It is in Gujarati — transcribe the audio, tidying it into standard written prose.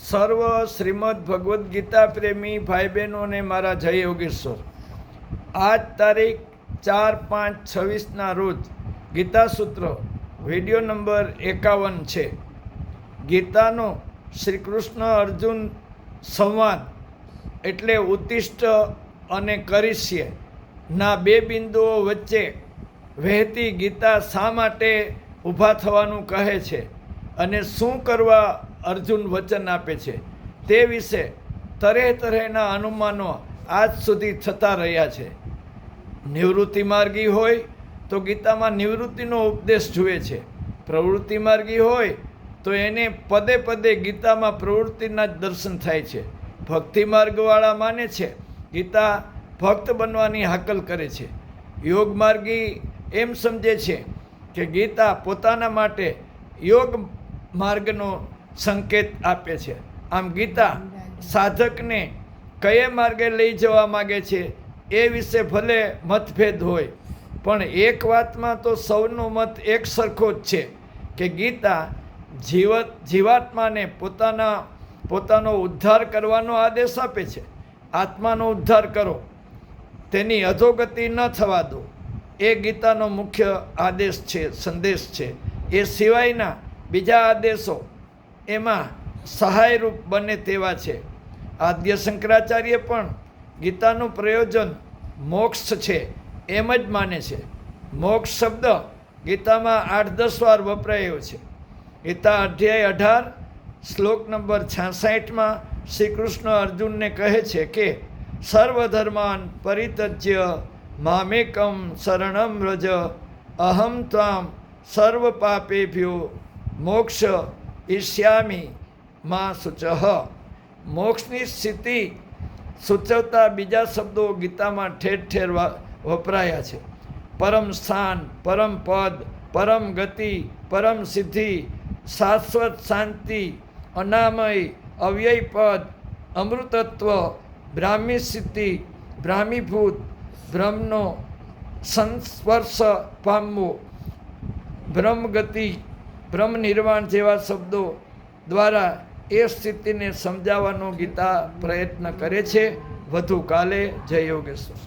સર્વ શ્રીમદ ભગવદ્ ગીતા પ્રેમી ભાઈ બહેનોને મારા જય યોગેશ્વર. આજ તારીખ 4/5/26ના રોજ ગીતા સૂત્ર વિડીયો નંબર 51 છે. ગીતાનો શ્રી કૃષ્ણ અર્જુન સંવાદ એટલે ઉત્તિષ્ઠ અને કરીશ્ય ના બે બિંદુઓ વચ્ચે વહેતી ગીતા શા માટે ઊભા થવાનું કહે છે અને શું કરવા અર્જુન વચન આપે છે તે વિશે તરેના અનુમાનો આજ સુધી થતા રહ્યા છે. નિવૃત્તિ માર્ગી હોય તો ગીતામાં નિવૃત્તિનો ઉપદેશ જુએ છે. પ્રવૃત્તિ માર્ગી હોય તો એને પદે પદે ગીતામાં પ્રવૃત્તિના જ દર્શન થાય છે. ભક્તિ માર્ગવાળા માને છે ગીતા ભક્ત બનવાની હાકલ કરે છે. યોગ માર્ગી એમ સમજે છે કે ગીતા પોતાના માટે યોગ માર્ગનો સંકેત આપે છે. આમ ગીતા સાધકને કયે માર્ગે લઈ જવા માગે છે એ વિશે ભલે મતભેદ હોય, પણ એક વાતમાં તો સૌનો મત એક સરખો જ છે કે ગીતા જીવાત્માને પોતાનો ઉદ્ધાર કરવાનો આદેશ આપે છે. આત્માનો ઉદ્ધાર કરો, તેની અધોગતિ ન થવા દો, એ ગીતાનો મુખ્ય આદેશ છે, સંદેશ છે. એ સિવાયના બીજા આદેશો એમાં સહાયરૂપ બને તેવા છે. આદ્ય શંકરાચાર્ય પણ ગીતાનું પ્રયોજન મોક્ષ છે એમ જ માને છે. મોક્ષ શબ્દ ગીતામાં 8-10 વાર વપરાયો છે. ગીતા અધ્યાય 18 શ્લોક નંબર 66માં શ્રી કૃષ્ણ અર્જુનને કહે છે કે સર્વધર્માન પરિત્યજ્ય મામેકમ શરણમ વ્રજ અહમ ત્વામ સર્વ પાપેભ્યો મોક્ષ ઈષ્યામિ માં શુચઃ. મોક્ષની સ્થિતિ સૂચવતા બીજા શબ્દો ગીતામાં ઠેર વપરાયા છે. પરમ સ્થાન, પરમ પદ, પરમ ગતિ, પરમ સિદ્ધિ, શાશ્વત શાંતિ, અનામય, અવ્યય પદ, અમૃતત્વ, બ્રાહ્મી સિદ્ધિ, બ્રાહ્મીભૂત, બ્રહ્મનો સંસ્પર્શ પામવો, બ્રહ્મગતિ, બ્રહ્મ નિર્વાણ જેવા શબ્દો દ્વારા એ સ્થિતિને સમજાવવાનો ગીતા પ્રયત્ન કરે છે. વધુ કાલે. જય યોગેશ્વર.